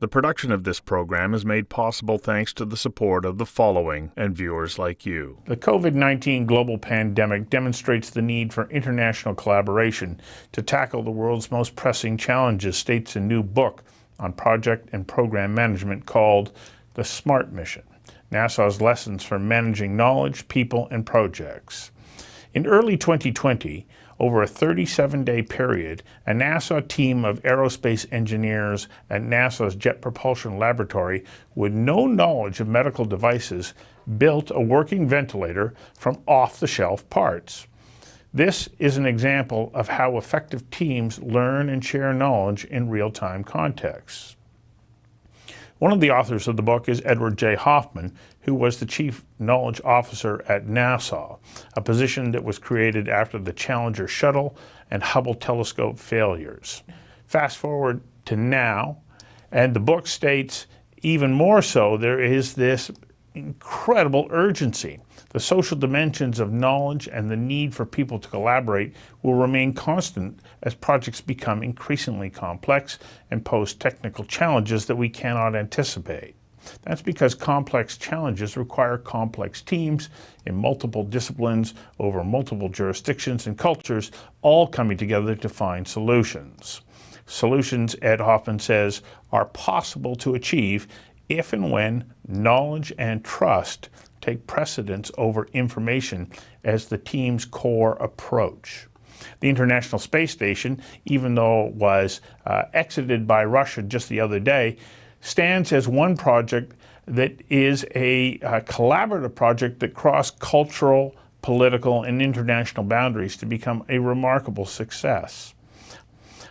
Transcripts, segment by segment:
The production of this program is made possible thanks to the support of the following and viewers like you. The COVID-19 global pandemic demonstrates the need for international collaboration to tackle the world's most pressing challenges, states a new book on project and program management called The SMART Mission, NASA's Lessons for Managing Knowledge, People, and Projects. In early 2020, over a 37-day period, a NASA team of aerospace engineers at NASA's Jet Propulsion Laboratory with no knowledge of medical devices built a working ventilator from off-the-shelf parts. This is an example of how effective teams learn and share knowledge in real-time contexts. One of the authors of the book is Ed J. Hoffman, who was the Chief Knowledge Officer at NASA, a position that was created after the Challenger shuttle and Hubble telescope failures. Fast forward to now, and the book states even more so, there is this incredible urgency. The social dimensions of knowledge and the need for people to collaborate will remain constant as projects become increasingly complex and pose technical challenges that we cannot anticipate. That's because complex challenges require complex teams in multiple disciplines over multiple jurisdictions and cultures, all coming together to find solutions. Solutions, Ed Hoffman says, are possible to achieve if and when knowledge and trust take precedence over information as the team's core approach. The International Space Station, even though it was exited by Russia just the other day, stands as one project that is a collaborative project that crossed cultural, political, and international boundaries to become a remarkable success.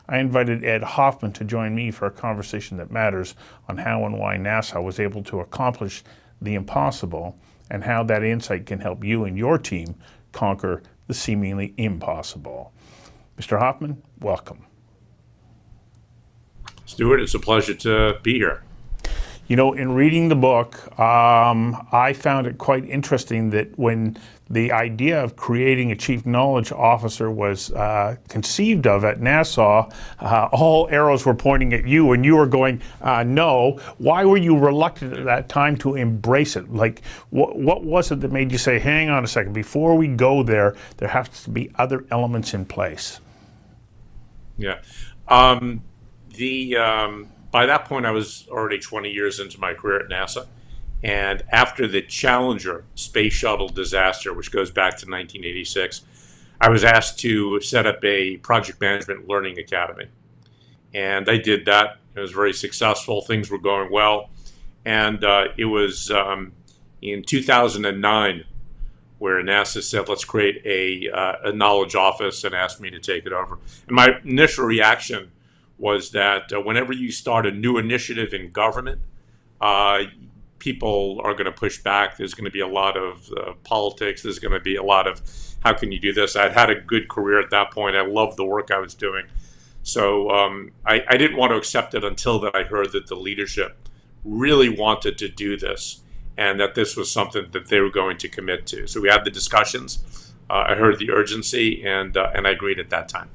I invited Ed Hoffman to join me for a conversation that matters on how and why NASA was able to accomplish the impossible and how that insight can help you and your team conquer the seemingly impossible. Mr. Hoffman, welcome. Stuart, it's a pleasure to be here. You know, in reading the book, I found it quite interesting that when the idea of creating a chief knowledge officer was conceived of at NASA, all arrows were pointing at you and you were going, no. Why were you reluctant at that time to embrace it? Like, what was it that made you say, hang on a second, before we go there, there has to be other elements in place? Yeah. By that point, I was already 20 years into my career at NASA. And after the Challenger space shuttle disaster, which goes back to 1986, I was asked to set up a project management learning academy. And I did that. It was very successful. Things were going well. And it was in 2009 where NASA said, let's create a knowledge office and asked me to take it over. And my initial reaction was that whenever you start a new initiative in government, people are going to push back. There's going to be a lot of politics. There's going to be a lot of, how can you do this? I'd had a good career at that point. I loved the work I was doing. So I didn't want to accept it until that I heard that the leadership really wanted to do this and that this was something that they were going to commit to. So we had the discussions. I heard the urgency and I agreed at that time.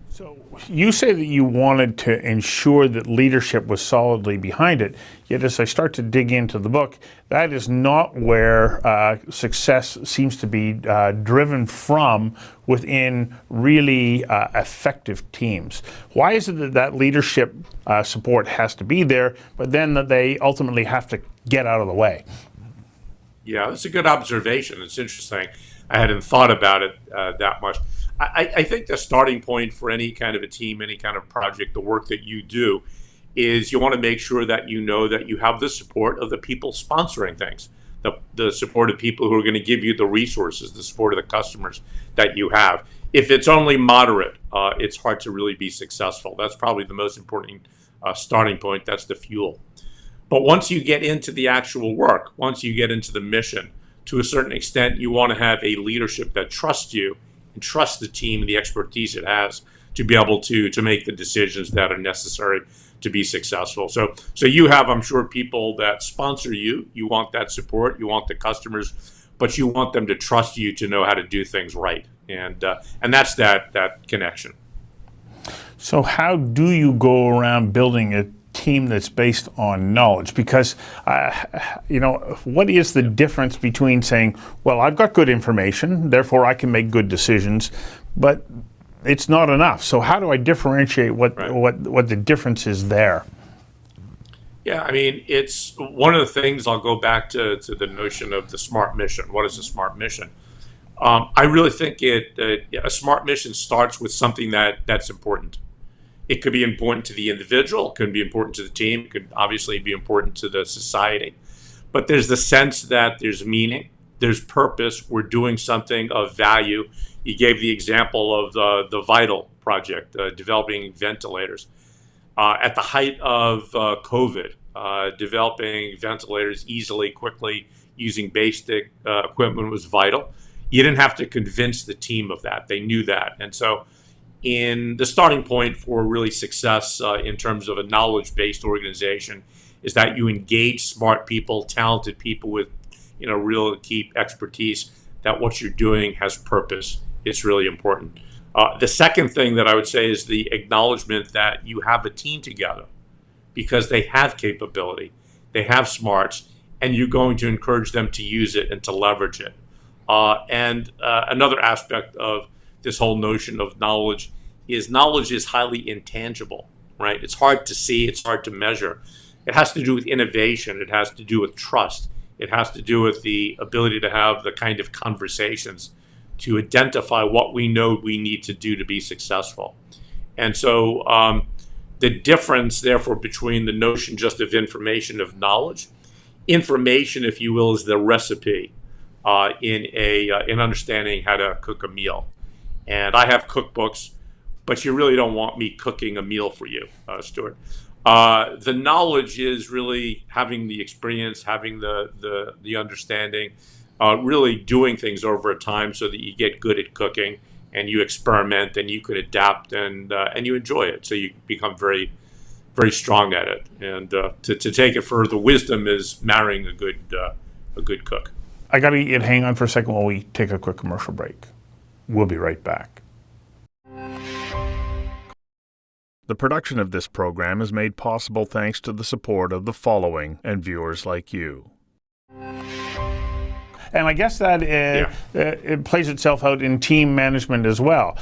So you say that you wanted to ensure that leadership was solidly behind it, yet as I start to dig into the book, that is not where success seems to be driven from within really effective teams. Why is it that that leadership support has to be there, but then that they ultimately have to get out of the way? Yeah, that's a good observation. It's interesting. I hadn't thought about it that much. I think the starting point for any kind of a team, any kind of project, the work that you do, is you want to make sure that you know that you have the support of the people sponsoring things, the support of people who are going to give you the resources, the support of the customers that you have. If it's only moderate, it's hard to really be successful. That's probably the most important starting point. That's the fuel. But once you get into the actual work, once you get into the mission, to a certain extent, you want to have a leadership that trusts you and trust the team and the expertise it has to be able to make the decisions that are necessary to be successful. So you have, I'm sure, people that sponsor you. You want that support. You want the customers, but you want them to trust you to know how to do things right. And that's that connection. So how do you go around building a team that's based on knowledge? Because, what is the difference between saying, well, I've got good information, therefore I can make good decisions, but it's not enough. So how do I differentiate what the difference is there? Yeah, I mean, it's one of the things. I'll go back to the notion of the smart mission. What is a smart mission? I really think a smart mission starts with something that's important. It could be important to the individual, it could be important to the team, it could obviously be important to the society. But there's the sense that there's meaning, there's purpose, we're doing something of value. You gave the example of the Vital project, developing ventilators. At the height of COVID, developing ventilators easily, quickly, using basic equipment was vital. You didn't have to convince the team of that. They knew that. And so in the starting point for really success in terms of a knowledge-based organization is that you engage smart people, talented people with real key expertise, that what you're doing has purpose. It's really important. The second thing that I would say is the acknowledgement that you have a team together because they have capability, they have smarts, and you're going to encourage them to use it and to leverage it. And another aspect of this whole notion of knowledge is highly intangible, right? It's hard to see, it's hard to measure. It has to do with innovation, it has to do with trust, it has to do with the ability to have the kind of conversations to identify what we know we need to do to be successful. And so the difference, therefore, between the notion just of information, of knowledge, information, if you will, is the recipe in understanding how to cook a meal. And I have cookbooks, but you really don't want me cooking a meal for you, Stuart. The knowledge is really having the experience, having the understanding, really doing things over a time so that you get good at cooking and you experiment and you can adapt and you enjoy it. So you become very, very strong at it. And to take it further, wisdom is marrying a good cook. I got to hang on for a second while we take a quick commercial break. We'll be right back. The production of this program is made possible thanks to the support of the following and viewers like you. And I guess that it plays itself out in team management as well.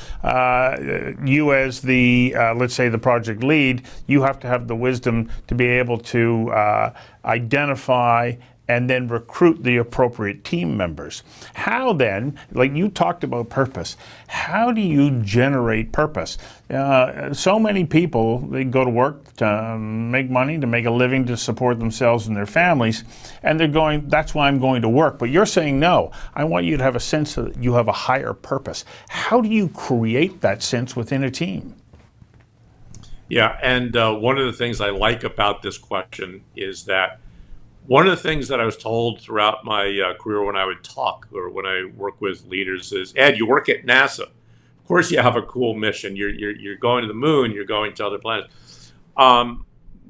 You as the, let's say, the project lead, you have to have the wisdom to be able to identify and then recruit the appropriate team members. How then, like you talked about purpose, how do you generate purpose? So many people, they go to work to make money, to make a living, to support themselves and their families, and they're going, that's why I'm going to work. But you're saying, no, I want you to have a sense that you have a higher purpose. How do you create that sense within a team? Yeah, and one of the things I like about this question is that one of the things that I was told throughout my career when I would talk or when I work with leaders is, Ed, you work at NASA. Of course you have a cool mission. You're going to the moon. You're going to other planets.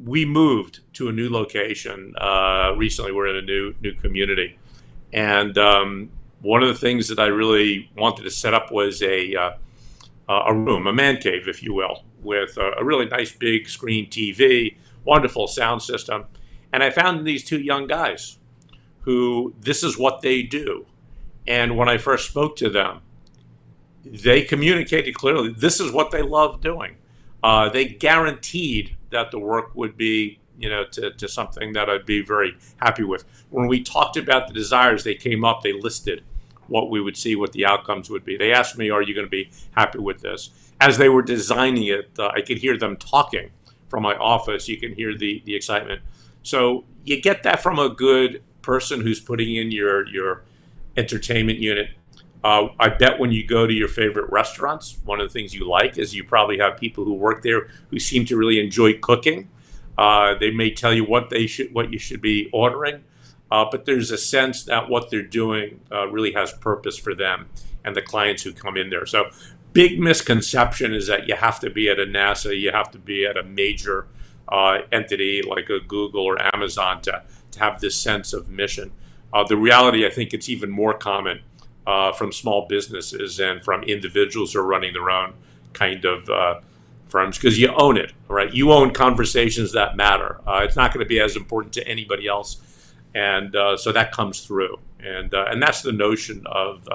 We moved to a new location recently. We're in a new community. And one of the things that I really wanted to set up was a room, a man cave, if you will, with a really nice big screen TV, wonderful sound system. And I found these two young guys who this is what they do. And when I first spoke to them, they communicated clearly this is what they love doing. They guaranteed that the work would be, to something that I'd be very happy with. When we talked about the desires, they came up, they listed what we would see, what the outcomes would be. They asked me, are you going to be happy with this? As they were designing it, I could hear them talking from my office. You can hear the excitement. So you get that from a good person who's putting in your entertainment unit. I bet when you go to your favorite restaurants, one of the things you like is you probably have people who work there who seem to really enjoy cooking. They may tell you what you should be ordering, but there's a sense that what they're doing really has purpose for them and the clients who come in there. So big misconception is that you have to be at a NASA, you have to be at a major entity like a Google or Amazon to have this sense of mission. The reality, I think it's even more common from small businesses and from individuals who are running their own kind of firms because you own it, right? You own conversations that matter. It's not going to be as important to anybody else, and so that comes through, and that's the notion of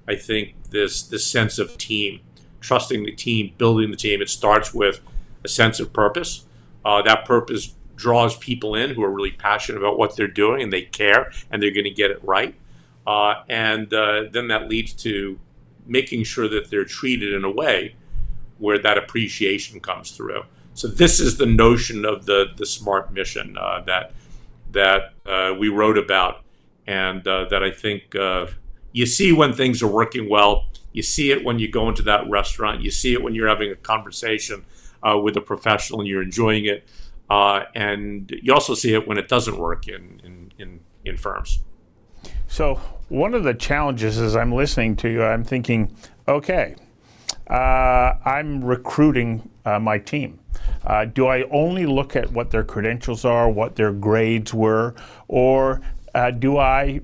I think this sense of team, trusting the team, building the team. It starts with a sense of purpose. That purpose draws people in who are really passionate about what they're doing and they care and they're going to get it right, and then that leads to making sure that they're treated in a way where that appreciation comes through. So this is the notion of the smart mission that we wrote about, and that I think you see when things are working well. You see it when you go into that restaurant. You see it when you're having a conversation with a professional and you're enjoying it, and you also see it when it doesn't work in firms. So one of the challenges as I'm listening to you, I'm thinking, okay, I'm recruiting my team. Do I only look at what their credentials are, what their grades were, or do I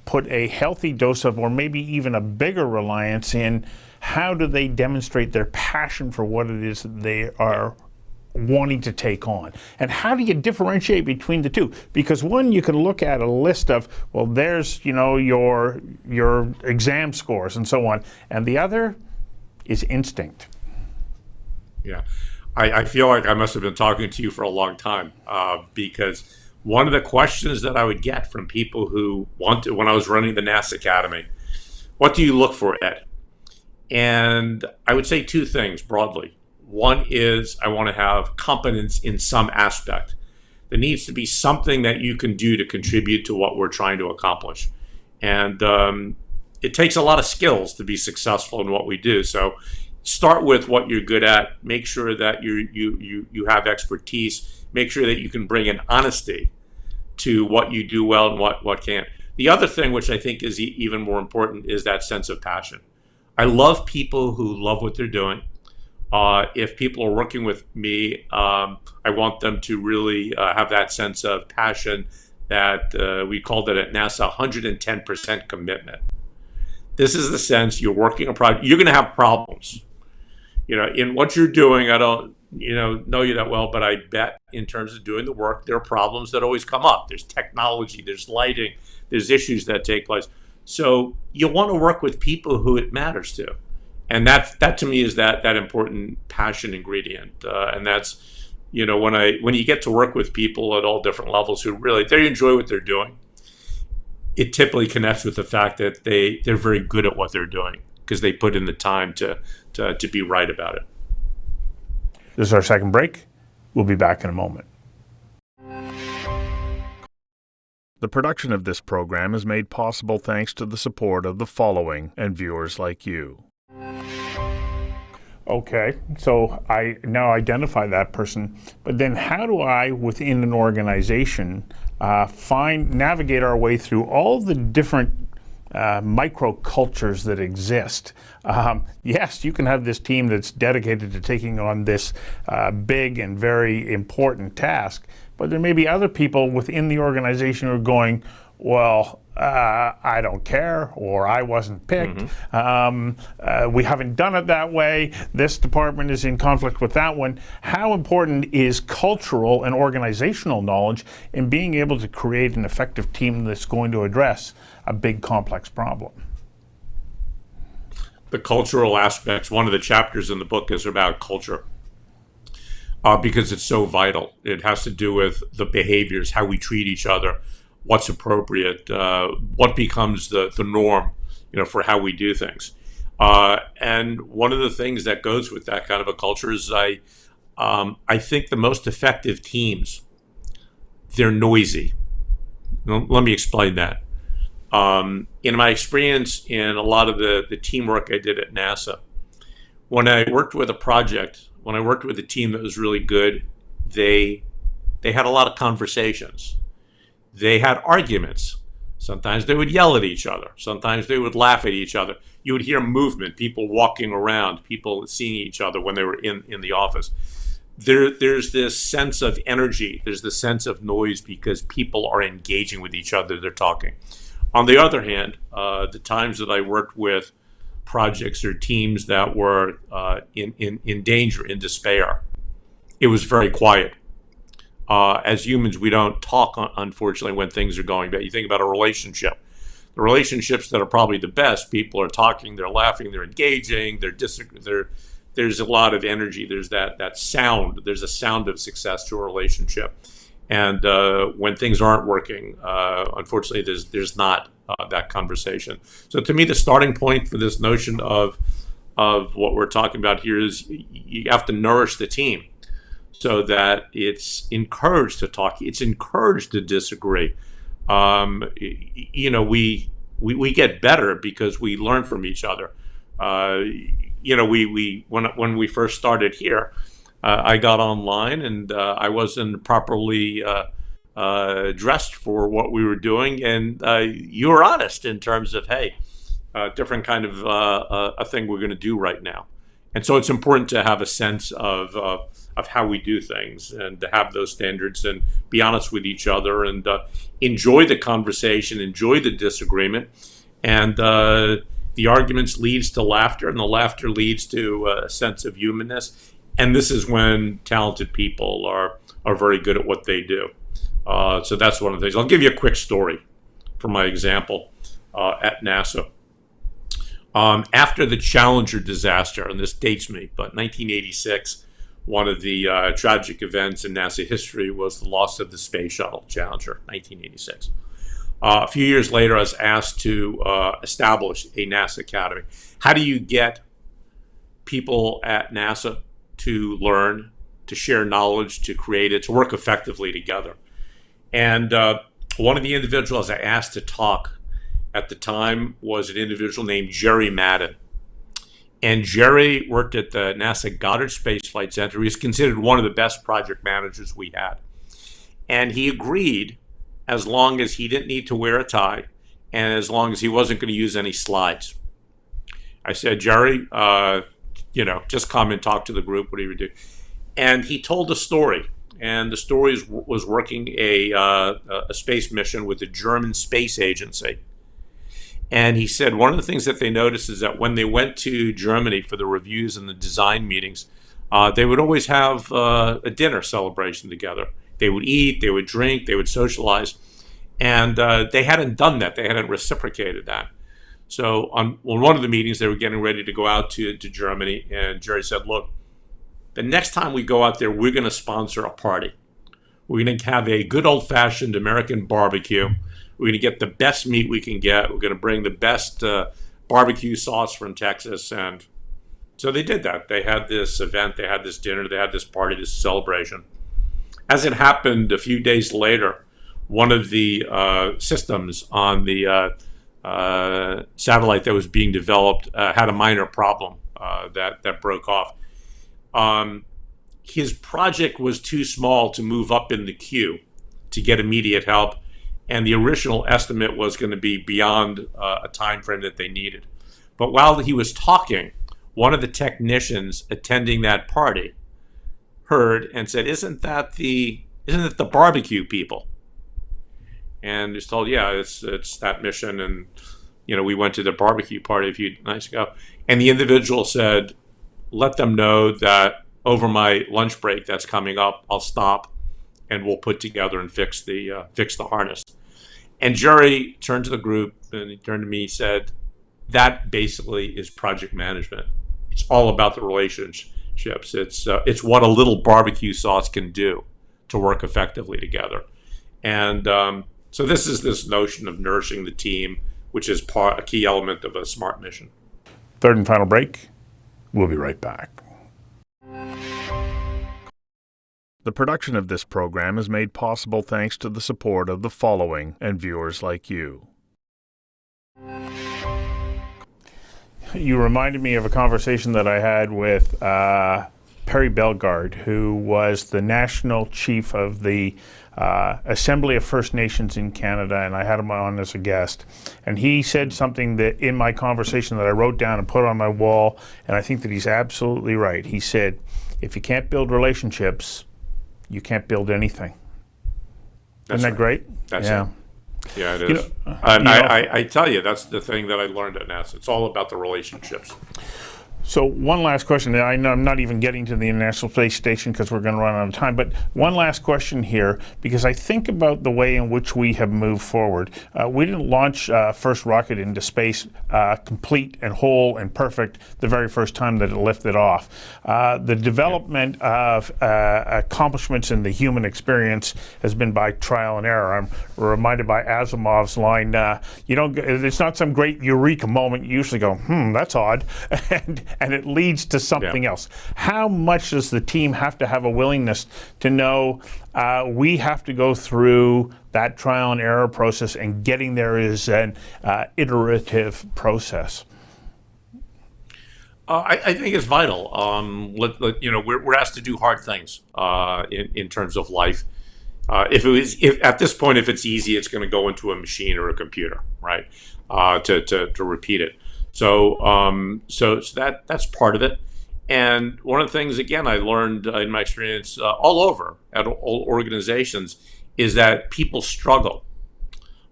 put a healthy dose of, or maybe even a bigger reliance in, how do they demonstrate their passion for what it is that they are wanting to take on? And how do you differentiate between the two? Because one, you can look at a list of, well, there's, your exam scores and so on, and the other is instinct. Yeah, I feel like I must have been talking to you for a long time, because one of the questions that I would get from people who wanted, when I was running the NASA Academy, what do you look for, Ed? And I would say two things broadly. One is I want to have competence in some aspect. There needs to be something that you can do to contribute to what we're trying to accomplish. And it takes a lot of skills to be successful in what we do. So start with what you're good at. Make sure that you have expertise. Make sure that you can bring an honesty to what you do well and what can't. The other thing, which I think is even more important, is that sense of passion. I love people who love what they're doing. If people are working with me, I want them to really have that sense of passion that we called it at NASA 110% commitment. This is the sense you're working a project. You're going to have problems. In what you're doing, I don't know you that well, but I bet in terms of doing the work, there are problems that always come up. There's technology, there's lighting, there's issues that take place. So you want to work with people who it matters to. And that to me is that important passion ingredient, and that's when you get to work with people at all different levels who really they enjoy what they're doing, it typically connects with the fact that they're very good at what they're doing because they put in the time to be right about it. This is our second break. We'll be back in a moment. The production of this program is made possible thanks to the support of the following and viewers like you. Okay, so I now identify that person, but then how do I, within an organization, navigate our way through all the different microcultures that exist? Yes, you can have this team that's dedicated to taking on this big and very important task, but there may be other people within the organization who are going, well, I don't care, or I wasn't picked. We haven't done it that way. This department is in conflict with that one. How important is cultural and organizational knowledge in being able to create an effective team that's going to address a big, complex problem? The cultural aspects, one of the chapters in the book is about culture. Because it's so vital. It has to do with the behaviors, how we treat each other, what's appropriate, what becomes the norm, for how we do things. And one of the things that goes with that kind of a culture is I think the most effective teams, they're noisy. Let me explain that. In my experience in a lot of the teamwork I did at NASA, when I worked with a project, when I worked with a team that was really good, they had a lot of conversations. They had arguments. Sometimes they would yell at each other. Sometimes they would laugh at each other. You would hear movement, people walking around, people seeing each other when they were in the office. There's this sense of energy. There's this sense of noise because people are engaging with each other. They're talking. On the other hand, the times that I worked with projects or teams that were in danger, in despair, it was very quiet. As humans, we don't talk, unfortunately, when things are going bad. You think about a relationship. The relationships that are probably the best, people are talking, they're laughing, they're engaging, there's a lot of energy. There's that sound. There's a sound of success to a relationship. And when things aren't working, unfortunately, there's not that conversation. So to me, the starting point for this notion of what we're talking about here is you have to nourish the team so that it's encouraged to talk. It's encouraged to disagree. We get better because we learn from each other. When we first started here, I got online and I wasn't properly dressed for what we were doing, and you were honest in terms of, hey, different kind of a thing we're going to do right now. And so it's important to have a sense of how we do things and to have those standards and be honest with each other and enjoy the conversation, enjoy the disagreement, and the arguments leads to laughter, and the laughter leads to a sense of humanness. And this is when talented people are very good at what they do. So that's one of the things. I'll give you a quick story from my example at NASA. After the Challenger disaster, and this dates me, but 1986, one of the tragic events in NASA history was the loss of the space shuttle Challenger, 1986. A few years later, I was asked to establish a NASA Academy. How do you get people at NASA to learn, to share knowledge, to create it, to work effectively together? And one of the individuals I asked to talk at the time was an individual named Jerry Madden. And Jerry worked at the NASA Goddard Space Flight Center. He was considered one of the best project managers we had. And he agreed as long as he didn't need to wear a tie and as long as he wasn't going to use any slides. I said, Jerry, just come and talk to the group, whatever you do. And he told a story. And the story was working a space mission with the German Space Agency. And he said one of the things that they noticed is that when they went to Germany for the reviews and the design meetings, they would always have a dinner celebration together. They would eat, they would drink, they would socialize. And they hadn't done that. They hadn't reciprocated that. So on one of the meetings, they were getting ready to go out to Germany. And Jerry said, look, the next time we go out there, we're going to sponsor a party. We're going to have a good old-fashioned American barbecue. We're going to get the best meat we can get. We're going to bring the best barbecue sauce from Texas. And so they did that. They had this event. They had this dinner. They had this party, this celebration. As it happened, a few days later, one of the systems on the satellite that was being developed had a minor problem that broke off. His project was too small to move up in the queue to get immediate help. And the original estimate was going to be beyond a time frame that they needed. But while he was talking, one of the technicians attending that party heard and said, "Isn't it the barbecue people?" And he's told, "Yeah, it's that mission." And we went to the barbecue party a few nights ago. And the individual said, "Let them know that over my lunch break that's coming up, I'll stop and we'll put together and fix the harness." And Jerry turned to the group and he turned to me and said, that basically is project management. It's all about the relationships. It's what a little barbecue sauce can do to work effectively together. And so this is this notion of nourishing the team, which is a key element of a smart mission. Third and final break. We'll be right back. The production of this program is made possible thanks to the support of the following and viewers like you. You reminded me of a conversation that I had with Perry Bellegarde, who was the national chief of the Assembly of First Nations in Canada, and I had him on as a guest. And he said something that in my conversation that I wrote down and put on my wall, and I think that he's absolutely right. He said, if you can't build relationships, you can't build anything. Isn't that great? That's it. Yeah, it is. You know, And you know, I tell you, that's the thing that I learned at NASA. It's all about the relationships. So one last question. I know I'm not even getting to the International Space Station because we're going to run out of time, but one last question here, because I think about the way in which we have moved forward. We didn't launch first rocket into space complete and whole and perfect the very first time that it lifted off. The development of accomplishments in the human experience has been by trial and error. I'm reminded by Asimov's line, it's not some great eureka moment. You usually go, that's odd. And it leads to something else. How much does the team have to have a willingness to know we have to go through that trial and error process, and getting there is an iterative process? I think it's vital. We're asked to do hard things in terms of life. If at this point, if it's easy, it's going to go into a machine or a computer, right? To repeat it. So that's part of it. And one of the things, again, I learned in my experience all over at all organizations is that people struggle,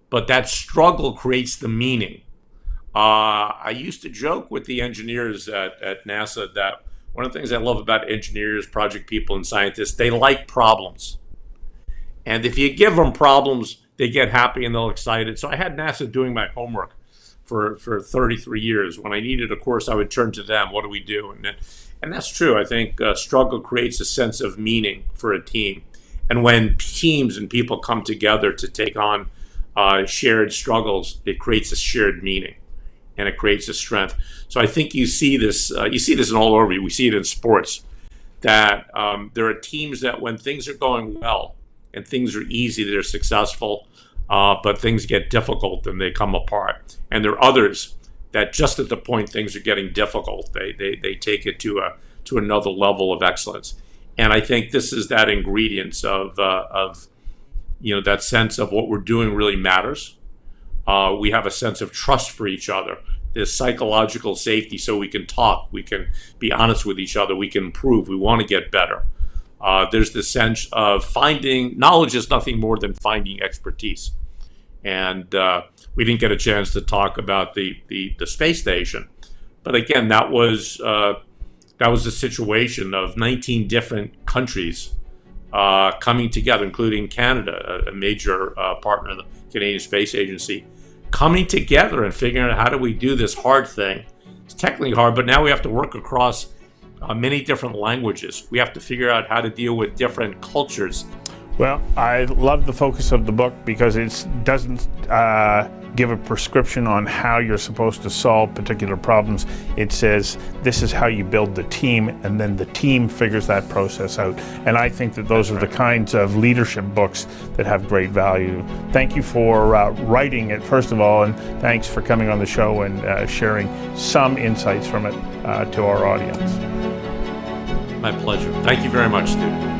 but that struggle creates the meaning. I used to joke with the engineers at NASA that one of the things I love about engineers, project people, and scientists, they like problems. And if you give them problems, they get happy and they're excited. So I had NASA doing my homework for 33 years. When I needed a course, I would turn to them. What do we do? And that's true. I think struggle creates a sense of meaning for a team. And when teams and people come together to take on shared struggles, it creates a shared meaning, and it creates a strength. So I think you see this in all over. We see it in sports, that there are teams that when things are going well and things are easy, they're successful. But things get difficult and they come apart. And there are others that just at the point things are getting difficult, they take it to another level of excellence. And I think this is that ingredients of that sense of what we're doing really matters. We have a sense of trust for each other. There's psychological safety, so we can talk, we can be honest with each other, we can improve, we want to get better. There's the sense of finding knowledge is nothing more than finding expertise. And we didn't get a chance to talk about the space station, but again, that was a situation of 19 different countries coming together, including Canada, a major partner of the Canadian Space Agency, coming together and figuring out how do we do this hard thing. It's technically hard, but now we have to work across many different languages. We have to figure out how to deal with different cultures. Well, I love the focus of the book because it doesn't give a prescription on how you're supposed to solve particular problems. It says this is how you build the team, and then the team figures that process out. And I think that those are the kinds of leadership books that have great value. Thank you for writing it, first of all, and thanks for coming on the show and sharing some insights from it to our audience. My pleasure. Thank you very much, Steve.